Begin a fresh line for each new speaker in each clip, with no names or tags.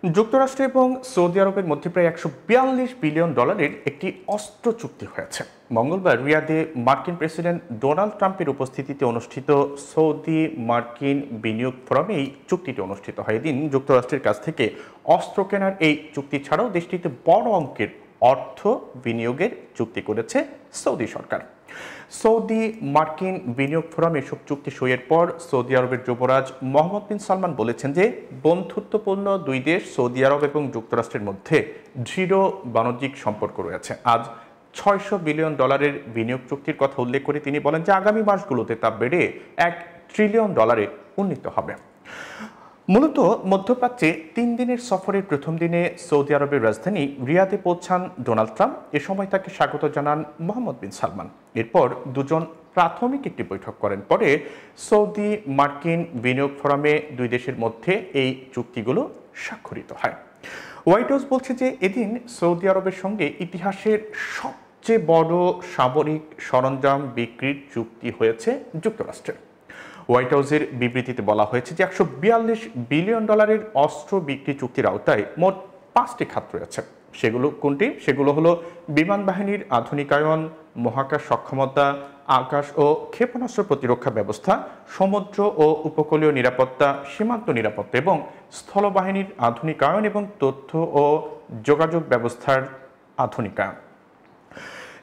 যুক্তরাষ্ট্র এবং সৌদি আরবের মধ্যে প্রায় $142 বিলিয়ন একটি অস্ত্র চুক্তি হয়েছে। মঙ্গলবার রিয়াদে মার্কিন প্রেসিডেন্ট ডোনাল্ড ট্রাম্পের উপস্থিতিতে অনুষ্ঠিত সৌদি মার্কিন বিনিয়োগ ফোরামে এই চুক্তিটি অনুষ্ঠিত হয়। এদিন যুক্তরাষ্ট্রের কাছ থেকে অস্ত্র কেনার এই চুক্তি ছাড়াও দেশটিতে বড় অঙ্কের অর্থ বিনিয়োগের চুক্তি করেছে সৌদি সরকার। সৌদি মার্কিন বিনিয়োগ ফোরাম এসব চুক্তি সইয়ের পর সৌদি আরবের যুবরাজ মোহাম্মদ বিন সালমান বলেছেন যে বন্ধুত্বপূর্ণ দুই দেশ সৌদি আরব এবং যুক্তরাষ্ট্রের মধ্যে দৃঢ় বাণিজ্যিক সম্পর্ক রয়েছে। আজ $600 বিলিয়ন বিনিয়োগ চুক্তির কথা উল্লেখ করে তিনি বলেন যে আগামী মাসগুলোতে তা বেড়ে $1 ট্রিলিয়ন উন্নীত হবে। মূলত মধ্যপ্রাচ্যে 3 দিনের সফরের প্রথম দিনে সৌদি আরবের রাজধানী রিয়াদে পৌঁছান ডোনাল্ড ট্রাম্প। এ সময় তাকে স্বাগত জানান মোহাম্মদ বিন সালমান। এরপর দুজন প্রাথমিক একটি বৈঠক করেন। পরে সৌদি মার্কিন বিনিয়োগ ফোরামে দুই দেশের মধ্যে এই চুক্তিগুলো স্বাক্ষরিত হয়। হোয়াইট হাউস বলছে যে এদিন সৌদি আরবের সঙ্গে ইতিহাসের সবচেয়ে বড় সামরিক সরঞ্জাম বিক্রির চুক্তি হয়েছে যুক্তরাষ্ট্রের। হোয়াইট হাউসের বিবৃতিতে বলা হয়েছে যে $142 বিলিয়ন অস্ত্র বিক্রি চুক্তির আওতায় মোট 5টি খাত রয়েছে। সেগুলো হলো বিমান বাহিনীর আধুনিকায়ন, মহাকাশ সক্ষমতা, আকাশ ও ক্ষেপণাস্ত্র প্রতিরক্ষা ব্যবস্থা, সমুদ্র ও উপকূলীয় নিরাপত্তা, সীমান্ত নিরাপত্তা এবং স্থলবাহিনীর আধুনিকায়ন এবং তথ্য ও যোগাযোগ ব্যবস্থার আধুনিকায়ন।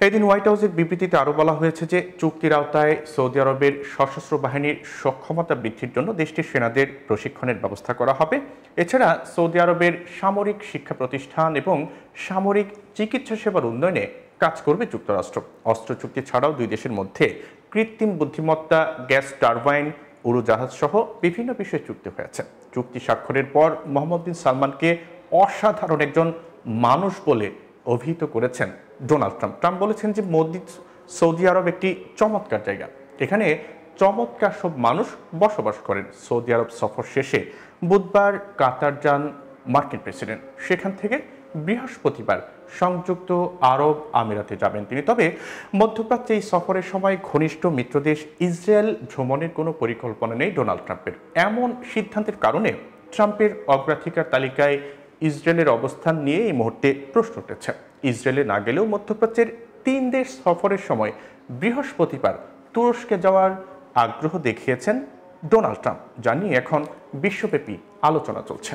এদিন হোয়াইট হাউসের বিবৃতিতে আরও বলা হয়েছে যে চুক্তির আওতায় সৌদি আরবের সশস্ত্র বাহিনীর সক্ষমতা বৃদ্ধির জন্য দেশটির সেনাদের প্রশিক্ষণের ব্যবস্থা করা হবে। এছাড়া সৌদি আরবের সামরিক শিক্ষা প্রতিষ্ঠান এবং সামরিক চিকিৎসা সেবার উন্নয়নে কাজ করবে যুক্তরাষ্ট্র। অস্ত্র চুক্তি ছাড়াও দুই দেশের মধ্যে কৃত্রিম বুদ্ধিমত্তা, গ্যাস টারবাইন, উড়োজাহাজ সহ বিভিন্ন বিষয়ে চুক্তি হয়েছে। চুক্তি স্বাক্ষরের পর মোহাম্মদ বিন সালমানকে অসাধারণ একজন মানুষ বলে অভিহিত করেছেন ডোনাল্ড ট্রাম্প। ট্রাম্প বলেছেন যে সৌদি আরব একটি চমৎকার জায়গা, এখানে চমৎকার সব মানুষ বসবাস করেন। সৌদি আরব সফর শেষে বুধবার কাতার যান মার্কিন প্রেসিডেন্ট। সেখান থেকে বৃহস্পতিবার সংযুক্ত আরব আমিরাতে যাবেন তিনি। তবে মধ্যপ্রাচ্যে এই সফরের সময় ঘনিষ্ঠ মিত্রদেশ ইসরায়েল ভ্রমণের কোনো পরিকল্পনা নেই ডোনাল্ড ট্রাম্পের। এমন সিদ্ধান্তের কারণে ট্রাম্পের অগ্রাধিকার তালিকায় ইসরায়েলের অবস্থান নিয়ে এই মুহূর্তে প্রশ্ন উঠেছে। ইসরায়েলে না গেলেও মধ্যপ্রাচ্যের 3 দেশ সফরের সময় বৃহস্পতিবার তুরস্কে যাওয়ার আগ্রহ দেখিয়েছেন ডোনাল্ড ট্রাম্প, যা নিয়ে এখন বিশ্বব্যাপী আলোচনা চলছে।